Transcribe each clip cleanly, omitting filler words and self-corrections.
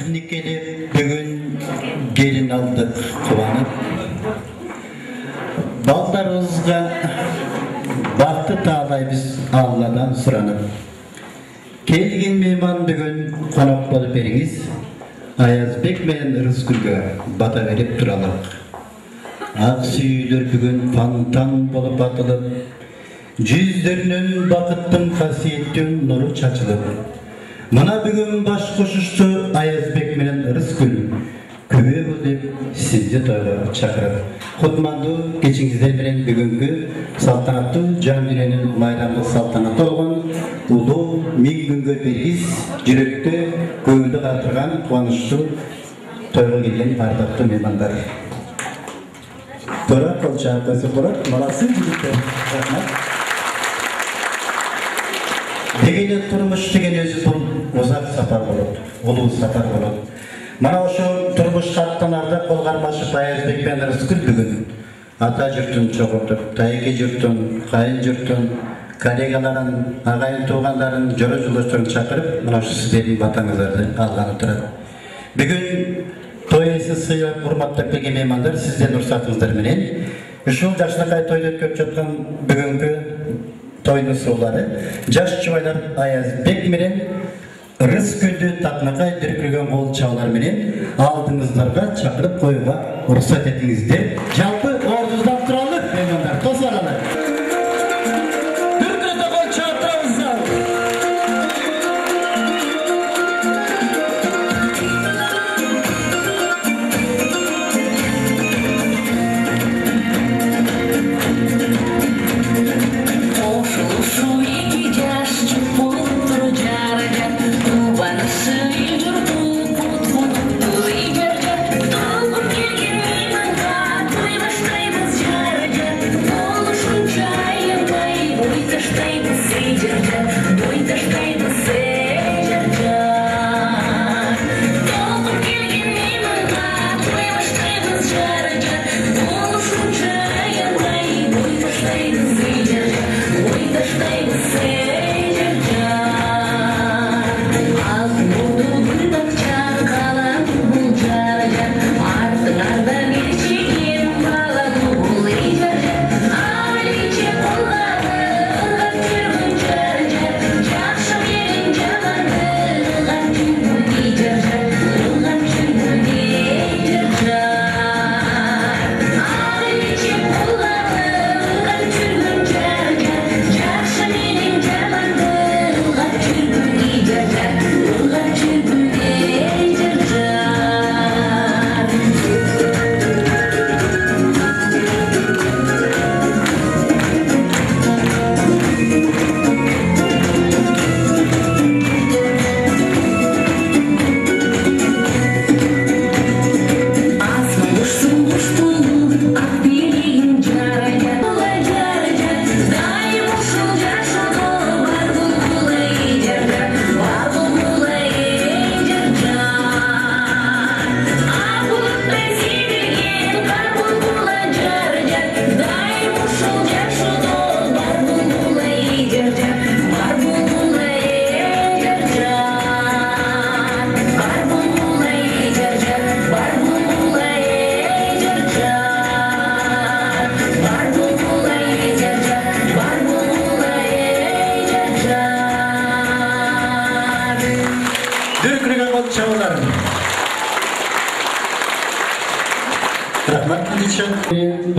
Nikeli bugün gelin aldık kıvanıp. Baldarımızga baktı tağlay biz Allah'dan sıranıp. Kelgin meyman bugün konak bolup beriniz. Ayaz bekmeyen rızkülge bata verip duralım. Ak süyülür bugün fantan bolup atılıp. Yüzlerinin bakıttın kasiyettin nuru çaçılıp. Mana bugün baş koşuştu Ayaz Bekmen'in rızkül. Kömüğü bu deyip sizce toyla çakırıp. Kutmandu geçingizler bilen bugünkü saltanatlı camilenin maydanlık saltanatı olan ulu ming güngö bergiz yürekte көңілді қатырған қуанышты тойға келген ардақты меймандар. Тора қол шапкасы қорат, молодцы жігіттер. Рахмат. Дегенде тұрмыш деген өзі бұл ұзақ сапар болады, ұлы сапар болады. Мана ошо тұрмыш қаттан ардақ қолғармашы Ayaz Bekmen рызкүл бүгін ата жұртын чоғыртып, тайке жұртын, қайын жұртын, коллегаларын, ағайын туғандарын, жора жолдастарын шақырып, мына сіздердің батаңыздарды алғаны тұрады. Бүгін той иесі сыйлап құрматтап келген меймандар, сіздердің рұқсатыңыздар менен ушул жашынакай тойду өткөрүп жаткан бүгүнкү тойдун суроолору жаш чубайлар Ayaz Bek менен рызкүлдү Татнакай дүркүргөн кол чабалар менен алдыңыздарга чакырып коюуга уруксат этиңиздер. Жалпы ордуңуздан туралы меймандар тосалалы.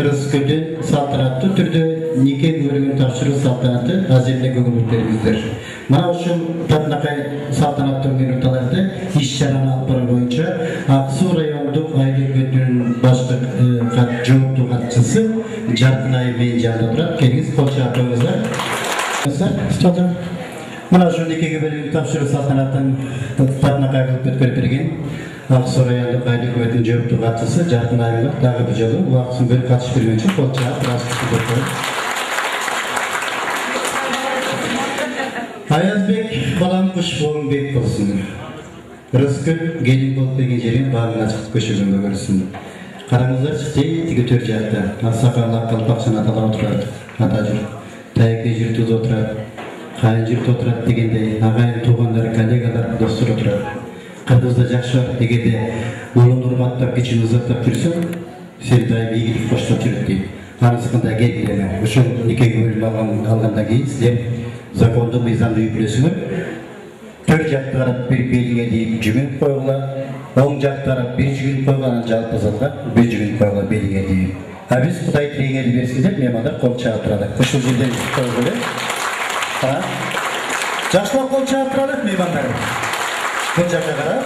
Rızkülü saltanatlı türde nike bölümün tavşırı saltanatı azimle gömülüklerimizdir. Mana uşun Tatnakay saltanatlı minutalarda iş şarana alpara boyunca Aksu rayonduk aile götünün başlık joğutlu katçısı Jarkınay Bey'in canlı durat. Kendiniz kol çağırıyoruzlar. Mana uşun nike bölümün tavşırı saltanatın Tatnakay götürüp bergen Aksu rayonduk aile götünün joğutlu katçısı Jarkınay Bey'in dağı bir jolu. Bu Aksu'nun böyle katış bilmek için kol çağır. Ayaz Bek balam kuş boğum bek olsun. Rızkül gelin bolup bergen jerin bağına çıkıp köşөгөнгө көрсүн. Караңыздарчы тиги төр жакта сакалак калпакчан аталар отурат. Ата жүр. Тайке журтуз отурат. Кайын журт отурат дегендей агайын туугандар, коллегалар, достор отурат. Kırgızda жақсы егерде ұлын ұрматтап кечін ұзаттап жүрсің, сен дайым игілік қоштап жүреді дейді. Арысында келдіме. Ошол некеге бөлім алғандан кейін сіздер законды мыйзамды үйренесіңдер. Төр жақты қарап бір белгіге дейін жүгініп қойғыла, оң жақты қарап бір жүгініп қойғанын жалпы залға бір жүгініп қойғыла белгіге дейін. Біз Құдай тілегені берсіңдер, меймандар қол шағып тұрады. Қошыл жерден қойғылы. Жақсылап қол шағып тұрады, меймандар. Бұл жаққа қарап,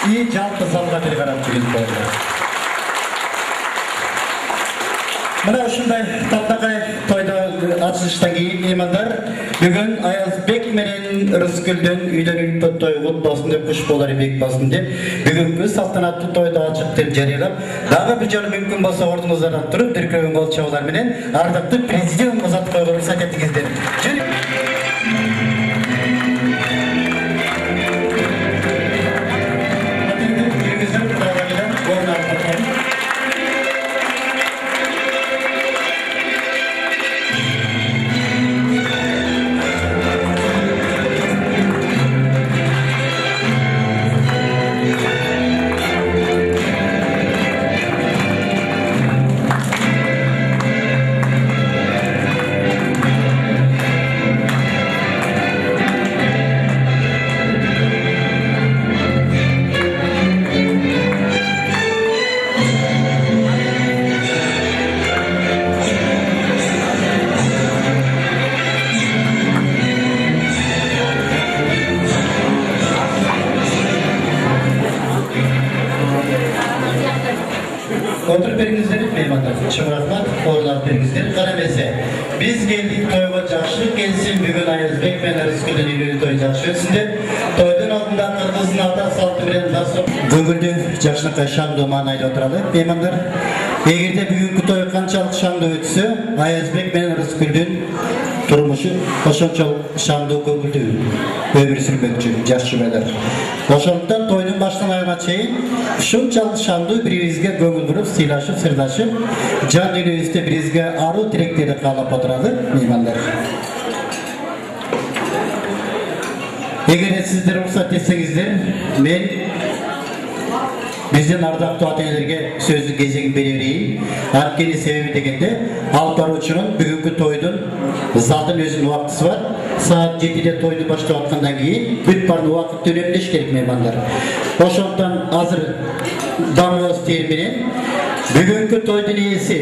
и жалпы залға бір қарап жүгініп қойғыла. Мына ушундай тактакай тойда ачылыштан кийин меймандар бүгүн Аязбек менен Рыскүлдүн үйлөнүү той кутбасын деп куш болор бек басын деп бүгүнкү салтанаттуу тойду ачык деп жарыялап, дагы бир жолу мүмкүн болсо ордуңуздардан туруп тиркөөгөн кол чабуулар менен ардактуу президент узатып койгонго уруксат этиңиздер. Oturup beringizler meymanlar. Şımraklar, oralar beringizler. Karamese. Biz geldik toyga жақшылық gelsin. Bugün Ayazbek ve Rıskül'ün ilgili toy жақшы өтсінде. Toydun altında Kırgız'ın ata saltı bilen nasıl? Bugündü жақшылыққа şamdı manayda oturalım. Meymanlar. Egerde bugünkü toy qançалық şamdı өтсі, Ayazbek ve Rıskül'ün turmuşu oşonçoluk şamdı көңілді өмір сүрмекчү жакшы байлар. Ошондуктан тойдун баштан аягына чейин ушунчалык шамдуу бири-бирибизге көңүл буруп, сыйлашып, сырдашып, жан дүйнөбүздө бири-бирибизге аруу тилектерди каалап отуралы меймандар. Эгер сиздер уруксат этсеңиздер, мен биздин ардактуу ата-энелерге сөздүн кезегин бере берейин. Анткени себеби дегенде, алып баруучунун бүгүнкү тойдун залдын өзүнүн убактысы бар. Saat 7'de toydu başlap atkandan keyin бүт барын убакытты өнөмдөш керек меймандар. Ошондон азыр дамыбыз терминен бүгүнкү тойдун ээси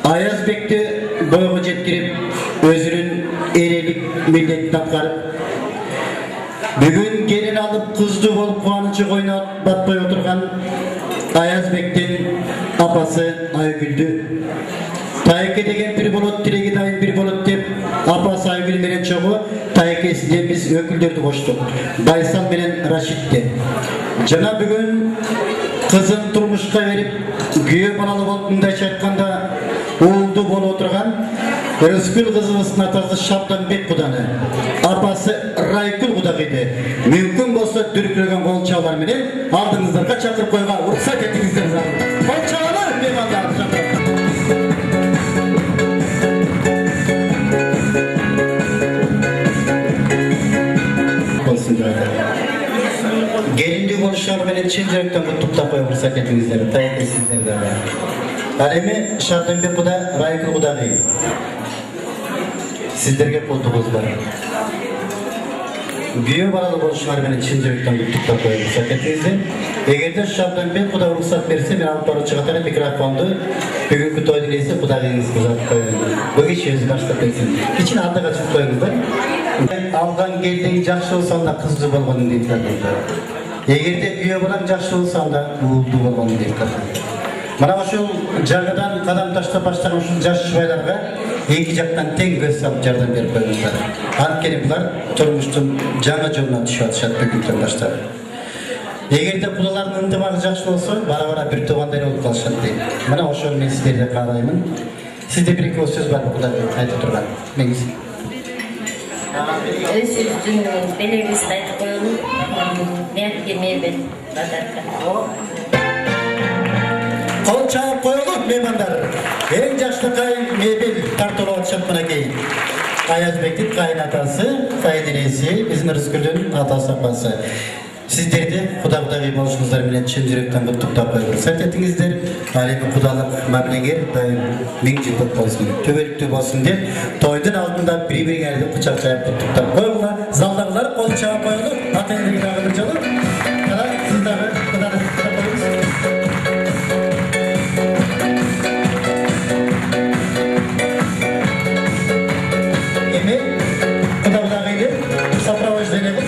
Аязбекти бойго жеткирип, өзүнүн эрелик милдетин аткарып, бүгүн келин алып кызды болуп кубанычы койнот батпай отурган Аязбектин апасы Айгүлдү Тайке деген бир болот, тиреги дайым бир болот деп апасы Айгүл менен чогуу тайкесине биз өкүлдөрдү коштук. Байсал менен Рашидти. Жана бүгүн кызын турмушка берип, күйөө балалы болуп мындайча айтканда уулду болуп отурган Рыскүл кызыбыздын атасы Шабданбек куданы, апасы Райкүл кудагыйды мүмкүн болсо дүркүрөгөн кол чабуулар менен алдыңыздарга чакырып койгонго уруксат этиңиздер. Кол чабуулар меймандар. Gelindi konuşlar beni çin жүрөктөн куттуктап коюп уруксат этиңиздер, таекесиздер. Ал эми Шабданбек куда, Райкүл кудагый. Сиздерге колтугуңуз бар. Күйөө балалы болушуңар менен чин жүрөктөн куттуктап коюп уруксат этиңиздер. Эгерде Шабданбек куда уруксат берсе, мен алып баруучу катары микрофонду бүгүнкү тойдун ээси кудагыйыңызга узатып коеюн. Бул киши өзү баштап берсин. Кичине алдыга чыгып коюңуздар. Алган келдиң жакшы болсоң да кызды болгонун дейт. Эгерде күйөө балаң жакшы болсо анда уулду болгонун дейт. Мына ошол жагыдан кадам таштап баштаган ушул жаш жубайларга эки жактан тең көз салып жардам берип коюңуздар. Анткени булар турмуштун жаңы жолуна түшүп атышат бүгүнкүдөн баштап. Эгерде булардын ынтымагы жакшы болсо, бара-бара бир туугандай болуп калышат дейт. Мына ошону мен сиздерге каалаймын. Сизде бир экөө сөз барбы Кудай айтып турган? Меңиз. Өзүбүздүн белегибизди айтып коелу. Мягкий мебель, подарка. Кол чаап коелу меймандар. Эң жакшыкай мебель тартылып атышат мынакей. Аязбектин кайынатасы, кайыненеси, биздин Рыскүлдүн атасы апасы. Сіздерді құда-құдағи болушыңыздар менен чын жүректен құттықтап рұқсат етіңіздер. Әлемі құдалық мәмлегер мың жылдық болсын, төбелікті болсын деп тойдың алдында бір-біріңізді құшақ жайып құттықтап қойыңыздар. Залдағылар қол шағып қойыңыздар. Ата-енелерге ағылып жолы. Сіздерді құданы құттықтап қойыңыз.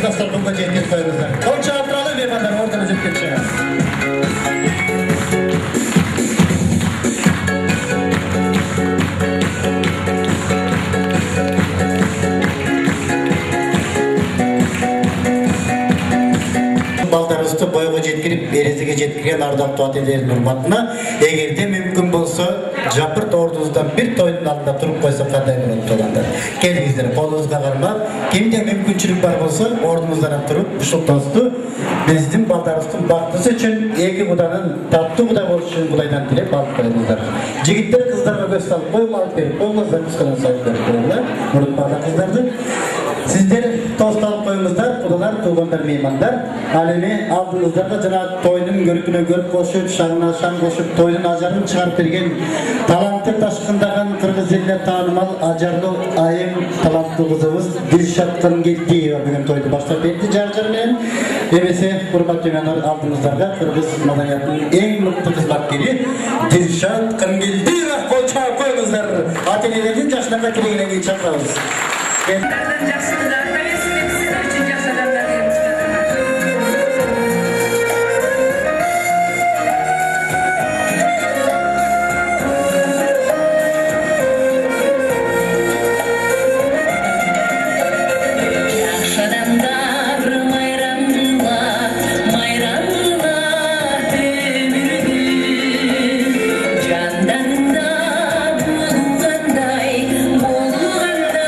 Дастарханға жеткізіп қойыңыздар. Қанша атыралы меймандар ортаға жеткенше. Балдарыбызды бойға жеткіріп, березіге жеткірген ардақты ата-енелердің урматына, егерде мүмкін болса, жапырт ордыңыздан бір тойдың алдында тұрып қойса қандай болады тоғандар. Келіңіздер, қолыңызға қармап, кімде мүмкіншілік бар болса, ордыңыздан тұрып, бұшылтасты, біздің балдарыбыздың бақытысы үшін, екі құданың татты құда болушы үшін құдайдан тілеп алып қойыңыздар. Жігіттер қыздарға көз салып, қойым алып беріп, қойыңыздар қысқадан салып беріп қойыңыздар, ұмытпаңдар қыздарды. Сіздер тосталып қойыңыздар, құдалар, туғандар, меймандар. Әлеме алдыңыздарға жаңа тойдың көркіне көріп қосып, шаңына шаң қосып, тойдың ажарын шығарып берген талантты ташқындаған қырғыз еліне танымал ажарлы айым талантты қызымыз Дилшат Қырымгелдиева бүгін тойды баштап берді жар-жармен. Емесе құрметті меймандар, алдыңыздарға қырғыз мәдениетінің ең мықты қызметкері Дилшат Қырымгелдиева қол шағып қойыңыздар. Ата-енелердің жашына келгеннен кейін шақырамыз. Жақсылар, пәлесінде сіздер үшін жақсы адамдар дейміз. Жақсы адамдар майрамға, майрамға төгілді. Жандарында болғандай көңілді.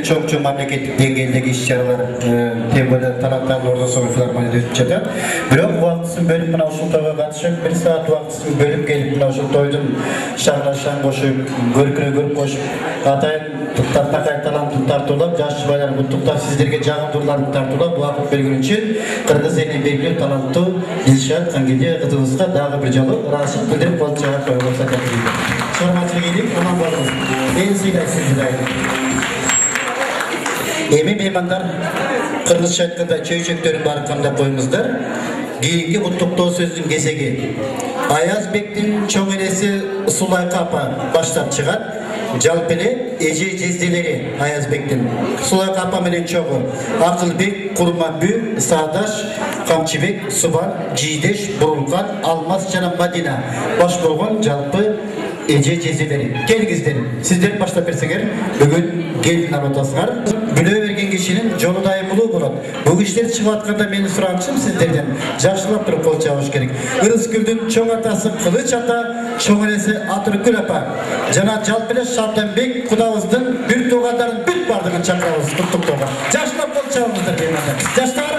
çoğu memleketlik dengedeki iş-çaralar temelde taraftarlı orada soğuk filarmaniyada ötüp жатат. Biroq vaqtısını bölüp mına uşul toyga katışıp, 1 saat vaqtısını bölüp gelip mına uşul toydun şarlaşan koşup, görküne görüp koşup, atayın tuttartma kaytalan tartılap, жаш жұбайлар құттықтар сіздерге жағымдыларын тартылап, уақыт берген үшін Қырғыз еліне белгілі талантты Дилшат Қангелде қызыңызға дағы бір жолы рашын білдіріп болды жағат қойып болса тәтілейді. Шығармашылық едік, аман болыңыз. Мен сыйлай сіздерді. Эми меймандар кыргызча айтканда чөйчөктөрүн баары камдап коюңуздар. Кийинки куттуктоо сөздүн кезеги. Аязбектин чоң энеси Сулайка апа баштап чыгат. Жалпы эле эже жезделери Аязбектин Сулайка апа менен чогу Акылбек, Курманбүй, Саадаш, Камчыбек, Субан, Жийдеш, Бурулкан, Алмаз жана Мадина баш болгон жалпы эже жезделери. Келиңиздер, сиздер баштап берсеңер, бүгүн келин абатасыңар. Күнөө берген кишинин жолу дайымылуу болот. Бул кишилер чыгып атканда менин суранышым сиздерден жакшылап туруп кол чабыш керек. Ырыскүлдүн чоң атасы Кылыч ата, чоң энеси Атыркүл апа жана жалпы эле Шабданбек кудабыздын бир туугандарын бүт бардыгын чакырабыз куттуктоого. Жакшылап кол чабыңыздар меймандар. Жаштар,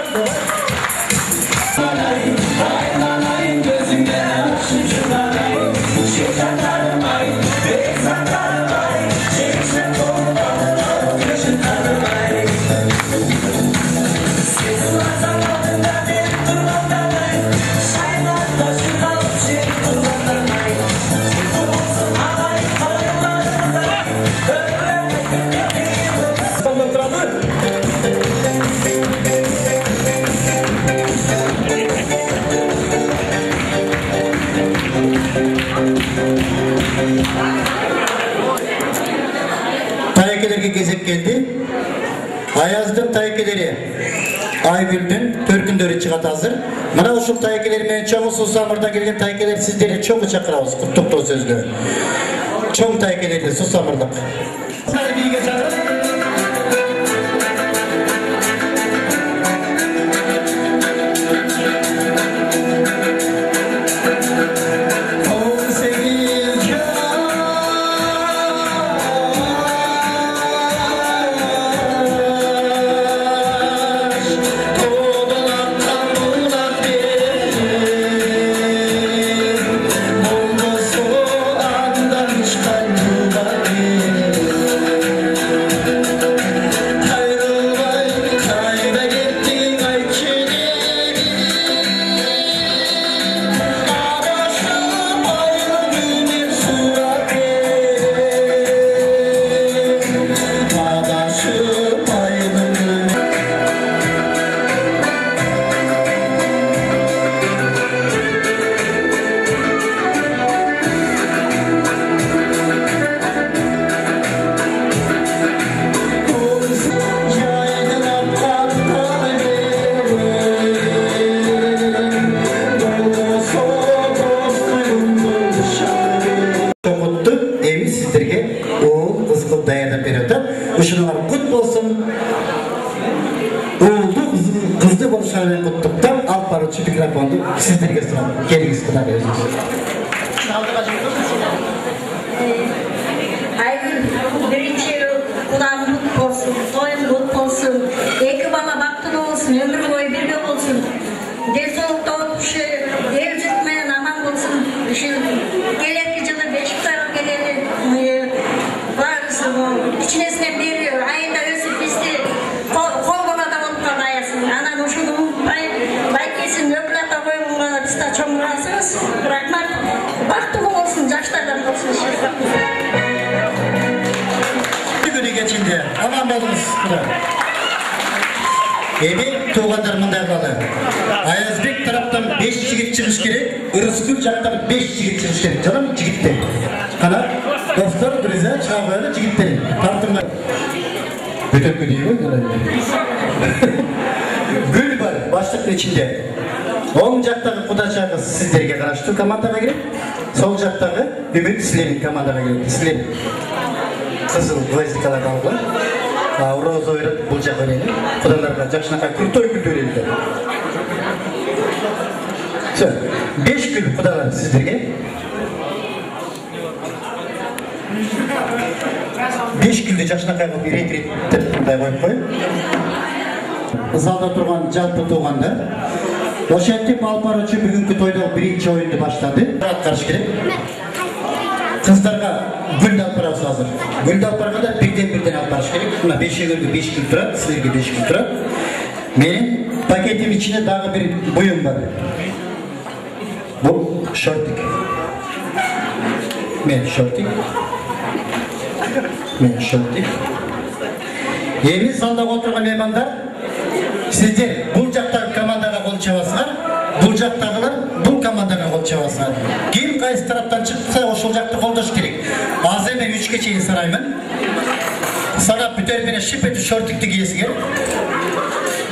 Taykelerge gezip geldi. Ayazdın taykeleri Aygül'dün törkündörü çıgat hazır. Mana uşul taykeleri meni çoğu Susamır'da gelgen taykeler sizleri çoğu çakırabız. Kuttuktu sözlü. Çoğu taykeleri Susamır'da. Uşunlar kut olsun. Oğuldu kızdı boluşlarını kutluktan alt barıçı mikrofonu sizlerge sunalım. Geliniz kadar veriyorsunuz. Aygül birinci kulağın kut olsun, soyun kut olsun, iki bala baktın olsun, ömür boyu birge olsun. Desolukta otmuşu, el zıtmayan aman olsun. Gelecek yılı Beşiktaş'a geleli içinesine veriyor. Ayında özü bizde kol bana da olup kalayasın. Anan uşunu baykesin öpülata koyun bana biz de çoğumurasınız. Bırakmak baktım olsun, yaşlardan olsun. Bir günü geçindi. Aman bolunuz. Ebi tuğanlar mınday kalı. Ayazbek taraftan 5 jigit çıkış gerek. Irıskül jaktan 5 jigit çıkış gerek. Canım jigitte. Kana dostlar bize çağırdı jigitleri. Tartımlar. Bütün gün değil mi? Gül var başlıkın içinde. Oğun jaktagı kudaçağı sizlerge karıştı komandaga girip. Sol jaktagı Ümit sizlerin komandaga girip. Sizlerin. Kızıl gvоздикалар aldılar. Roza öğret bulacak öyle. Kudalarla jakşınaka kurtoy güldürüldü. 5 gün kudalar sizlerge. 5 gülde жакшынакай кылып ирет деп мындай коюп коюп. Залда турган жалпы туугандар ошентип алып баруучу бүгүнкү тойдогу биринчи оюнду баштады. Аткарыш керек. Кыздарга гүлдү алып барабыз азыр. Гүлдү алып барганда бирден алып барыш керек. Мына бешегөлгө 5 гүл турат, силерге 5 гүл турат. Менин пакетим ичинде дагы бир буюм бар. Бул шортик. Мен шортик. Эми залда отурган меймандар, сиздер бул жактагы командага кол чабасыңар, бул жактагылар бул командага кол чабасыңар. Ким кайсы тараптан чыкса ошол жакты колдош керек. Азыр мен 3ке чейин сураймын. Сага бүтөр менен шипети шортикти кийесиңер.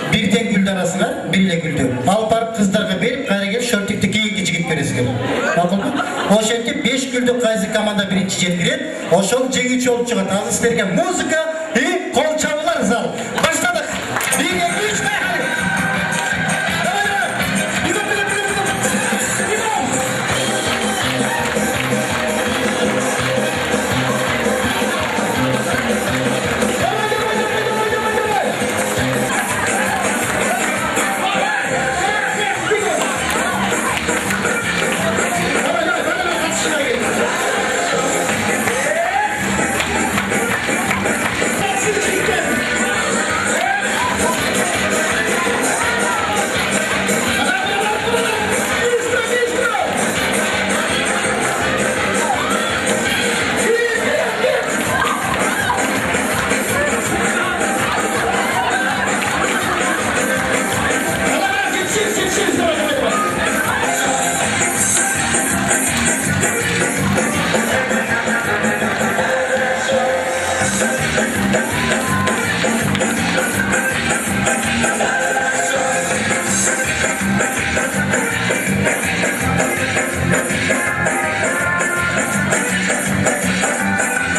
Бирден гүлдү аласыңар, бир эле гүлдү. Алып барып кыздарга берип, кайра келип шортикти кийинки жигит бересиңер. Макулбу? Ошентип 5 гүлдү кайсы команда биринчи жеткирет, ошол жеңүүчү болуп чыгат. Азыр силерге музыка и кол чабуулар зал. Баштадык. 1 2 3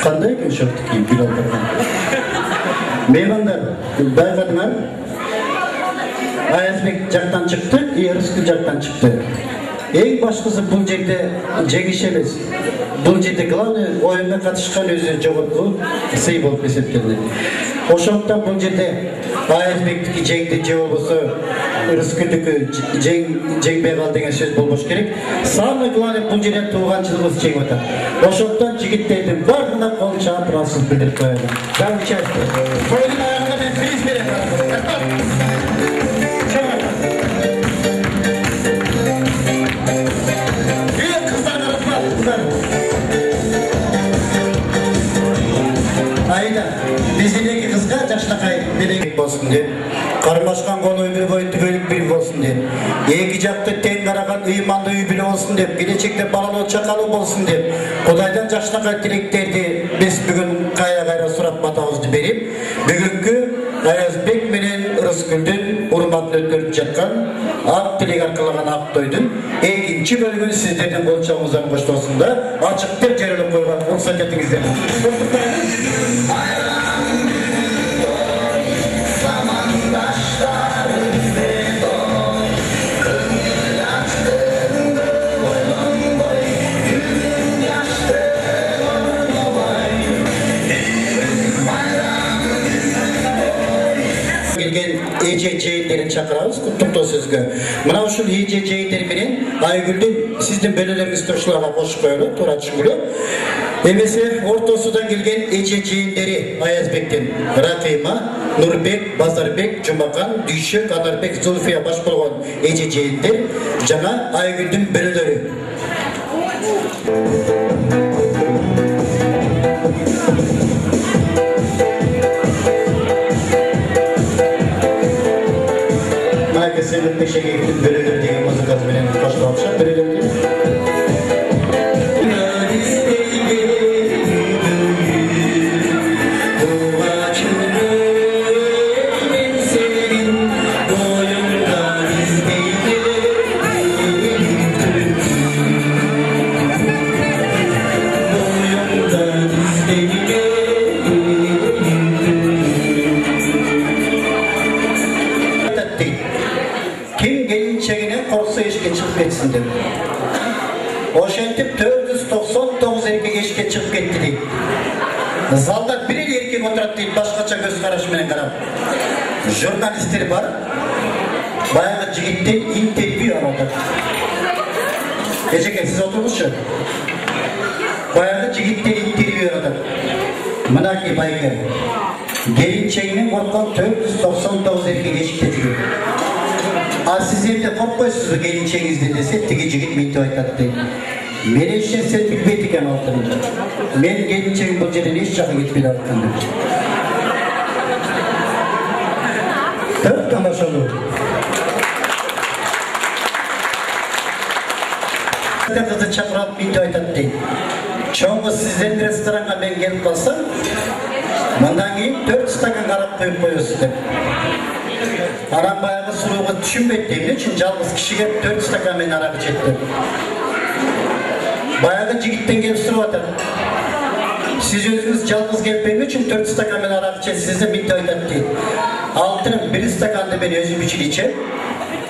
Qanday kun şortiki gül aldırgan. Meymanlar, bayqadыңар. Ayazbek жактан чыкты, Рыскүл жактан чыкты. Эң башкысы бул жерде жеңиш эмес. Бул жерде главный оюнга катышкан өзү жогорку сый болуп эсептелди. Ошондуктан бул жерде Ayazбектики жеңди же болбосо Рыскүлдүкү жеңбей калды деген сөз болбош керек. Самый главный бул жерде тууганчылыгыбыз жеңип атат. Ошондуктан жигиттердин баарына кол чаап ыраазычылык билдирип коелу. Дагы часто. Тойдун аягында мен приз берем. Ayda bizdeki kızga жакшынакай белек болсун деп, кармашкан конуу бир бой түгөлүк бир болсун деп, эки жакты тең караган ыймандуу үй бүлө болсун деп, келечекте балалуу чакалуу болсун деп, Кудайдан жакшынакай тилектерди биз бүгүн кайра сурап батабызды берип, бүгүнкү Ayazbek менен Рыскүлдүн урматын өткөрүп жаткан ак тилек аркалаган ак тойдун экинчи бөлүгүн сиздердин кол чабууңуздан коштосунда ачык деп жарыялап койгон уруксат этиңиздер. Эже жээнтерин чакырабыз куттуктоо сөзгө. Мына ушул эже жээнтер менен Айгүлдүн сиздин бөлөлөрүңүздү ушуларга кошуп коелу, туура түшүнгүлө. Эмесе ортосудан келген эже жээнтери Аязбектен Ракыйма, Нурбек, Базарбек, Жумакан, Дүйшөк, Анарбек, Зульфия баш болгон эже жээнтер жана Айгүлдүн бөлөлөрү. Sevim Peşegek'in bölüleri diye muzikası bilen başlamışlar. Bölüleri diye. çıkıp gitti deyip. Zalda bir erkek oturat deyip başkaça göz karışmayan karab. Jurnalistler var. Bayağı jigitten interview aradı. Geçen siz oturmuş ya. Bayağı jigitten interview aradı. Mına ki bayağı. Gelinçeğinin korkan 499 erkek eşik getiriyor. Siz evde korkmuyorsunuz gelinçeğinizde dese teki jigit minti aytattı. Mene işten sen bilmeydiken altını. Men gelinçeğin bu yerine hiç çakı gitmedi altını. Dört tamaşalı. Kızı çakırak minti aytattı. Çoğunuz sizden restorana ben gelip kalsam, bundan кейін 4 stakan karap koyup koyuyorsunuz. Anam bayağı suluğu düşünmediğim için жалғыз kişiye 4 stakan ben arak içettim. Bayağı jigitten gelip sürüp atar. Siz özünüz жалғыз gelip için 4 stakan ben arak içet, sizde minti aytat değil. Altının 1 stakanda ben özüm için içem.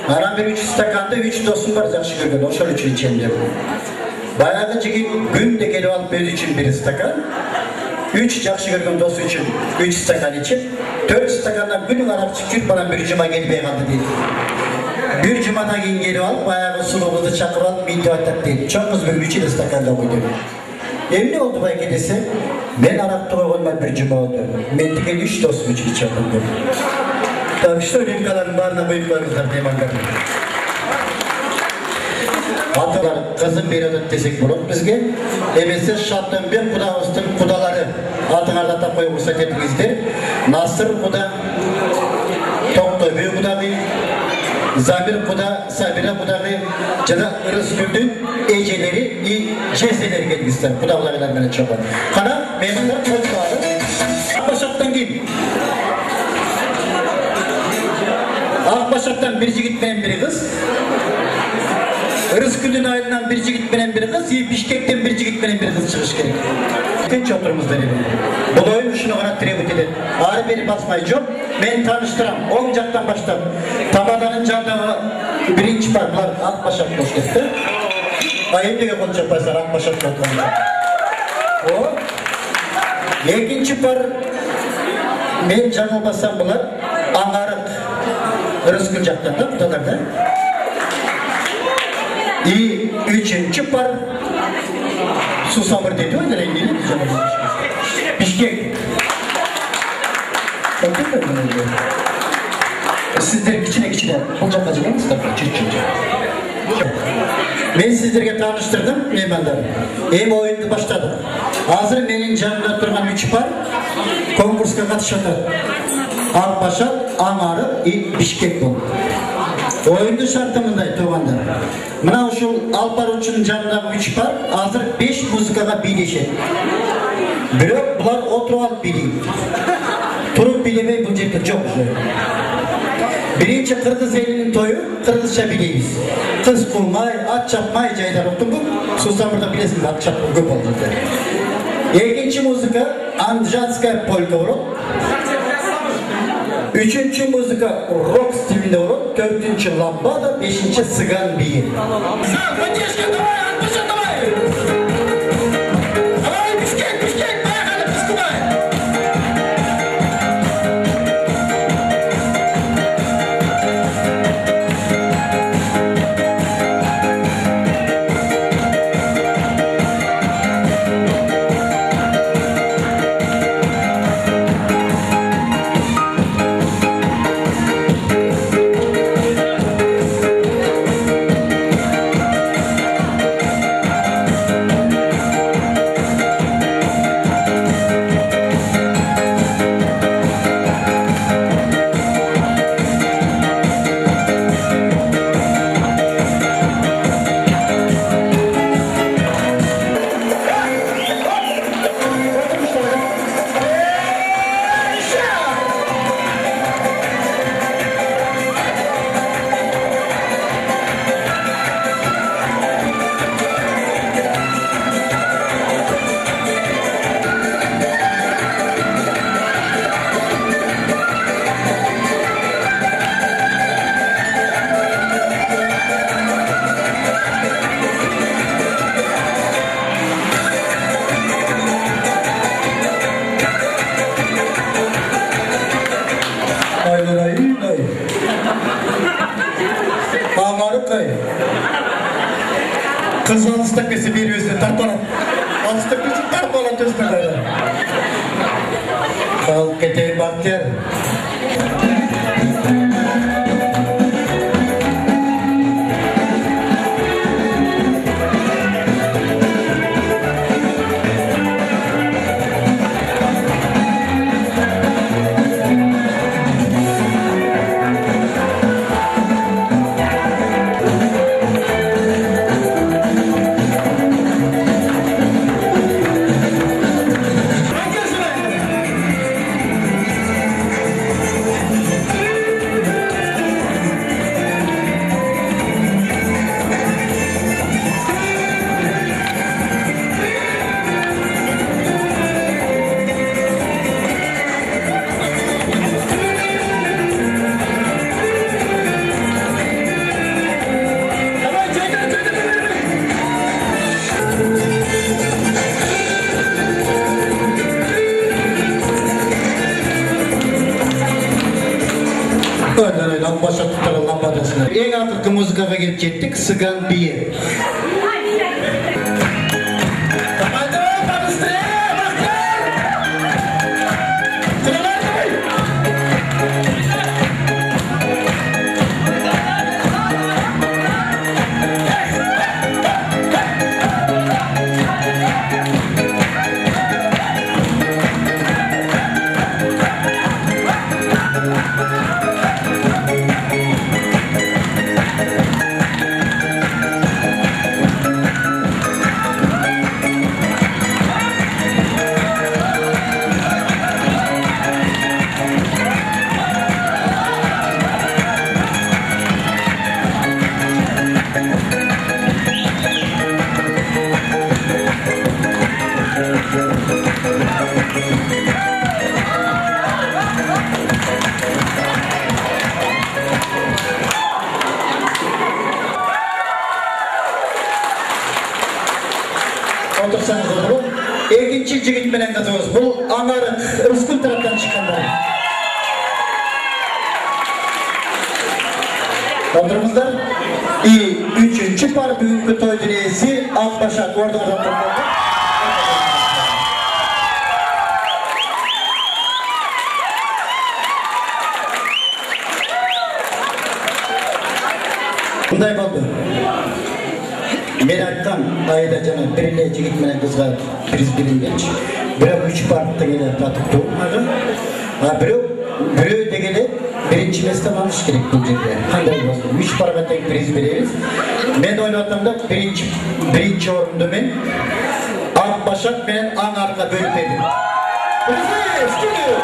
Anam bir 3 stakanda 3 dostum var жақсы көрген, oşol üçün içem diyor. Bayağı jigit günde gelip alıp öz için 1 stakan. 3 жақсы көрген dostu için 3 stakan içip 4 stakandan günün arak çıkıp bana bir cuma gelmeye kaldı deydi. Bir cumadan keyin gelip alıp bayağı suluğumuzu çakıp alıp minti aytat deydi. Çoğumuz bir 3 stakanda koydu. Emni oldu belki dese, ben araktığa olmay bir cuma oldu. Men diken 3 dostum için içerdim dedi. Tabii işte ülkelerin barına koyup koymuşlar demanlar. Atalar kızım bir adet desek bulup bizge emese şarttan bir kudağımızın kudaları atınarda da koyup usta tepkizdir. Nasır kuda, Toktoy büyük kudağı, Zamir kuda, Sabire kudağı, Cana Rızgül'ün eceleri, ceseleri gelmişler. Kudağlarından beni çoğun. Kana memnunlar çocukları Akbaşak'tan gel. Akbaşak'tan birisi gitmeyen biri kız. Rızgül'ün ailenden birisi gitmeyen biri kız, Bişkek'ten birisi gitmeyen biri kız çıkış gerek. Genç oturumuzdan evi. Bu da oyun şunu ona tribut edin. Ağrı beni basmayı çok, beni tanıştıram. Oyuncaktan başlam. Tamadanın canlığı birinci parklar Akbaşak koşkesi. Ayıp diye konuşacak başlar Akbaşak koşkesi. O. İkinci par, ben canlı basam bular, Angarık. Rızgül jaktan da kudalarda. Üçüncü par, Susamır dedi o da rengini. Bişkek. Bakın da bunu. Sizler kiçine olacak acaba mı Mustafa? Ben sizlerge tanıştırdım meymanları. Hem oyunu başladı. Hazır benim canımda oturgan 3 par konkurska katışadı. Akbaşak, Angarı, Bişkek oldu. Oyundu şartımındaydı toğanda. Mına şu Alpar uçunun canındaki 3 par hazır 5 muzikaga birleşedi. Biroq bular oturup alıp bileyim. Turup bilemey bu жерде çok güzel. Birinci Kırgız elinin toyu Kırgızca bileyimiz. Kız kulmay, at çapmay caylar oturdu. Susamırda bilesin at çapmay köp oldu. İkinci muzika Andrzatskaya polka olur. Üçüncü muzika rock stilinde olur. Dördüncü lambada, beşinci sıgan biyi. Kız alıstak besi bir yüzde tarpalan. Alıstak besi tarpalan tüzme böyle. Al keteyim baktır. Başa tutarılan badasına. En artık muzikaga geçecektik. Sıgan biye. Otursanız olur. İlginç jigit menen kızımız. Bu anarık Rıskıl taraftan çıkanlar. Oturumuzlar. Üçüncü par bugünkü toy dinleyesi Akbaşak orada oturdu. Bunday oldu. Meraktan ayda canım birleyici gitmenen kızga priz bilingeç. Biri 3 partta gene tatıp doğmadı. Biri de gene birinci mesle almış gerek bu ciddi. Hangi olsun? 3 parta tek priz veririz. Ben oynattığımda birinci orunda ben Akbaşak ben an arka bölüp edin. Priz! Stüdyo!